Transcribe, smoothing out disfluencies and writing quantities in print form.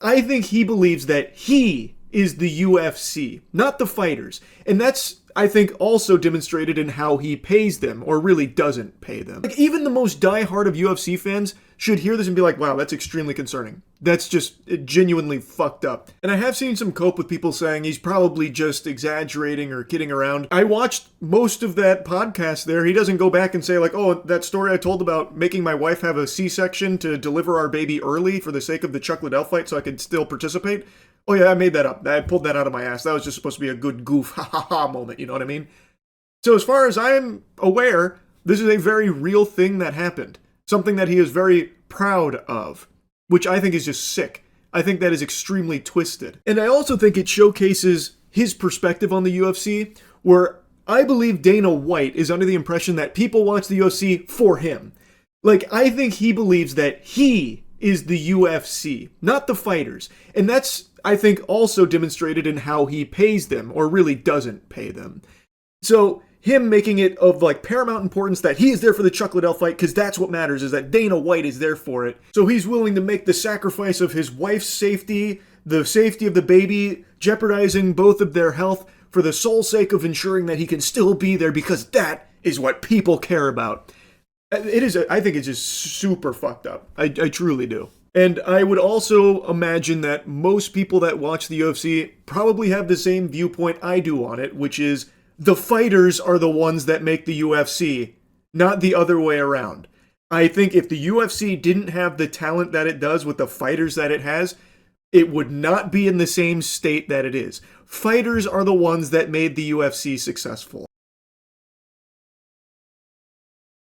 I think he believes that he is the UFC, not the fighters. And that's, I think, also demonstrated in how he pays them, or really doesn't pay them. Like, even the most diehard of UFC fans should hear this and be like, wow, that's extremely concerning. That's just genuinely fucked up. And I have seen some cope with people saying he's probably just exaggerating or kidding around. I watched most of that podcast there. He doesn't go back and say like, oh, that story I told about making my wife have a C-section to deliver our baby early for the sake of the Chuck Liddell fight so I could still participate. Oh yeah, I made that up. I pulled that out of my ass. That was just supposed to be a good goof, ha ha ha moment, you know what I mean? So as far as I'm aware, this is a very real thing that happened. Something that he is very proud of, which I think is just sick. I think that is extremely twisted. And I also think it showcases his perspective on the UFC, where I believe Dana White is under the impression that people watch the UFC for him. Like, I think he believes that he is the UFC, not the fighters. And that's, I think, also demonstrated in how he pays them, or really doesn't pay them. So him making it of like paramount importance that he is there for the Chuck Liddell fight, because that's what matters, is that Dana White is there for it. So he's willing to make the sacrifice of his wife's safety, the safety of the baby, jeopardizing both of their health for the sole sake of ensuring that he can still be there, because that is what people care about. It is, I think it's just super fucked up. I truly do. And I would also imagine that most people that watch the UFC probably have the same viewpoint I do on it, which is the fighters are the ones that make the UFC, not the other way around. I think if the UFC didn't have the talent that it does with the fighters that it has, it would not be in the same state that it is. Fighters are the ones that made the UFC successful.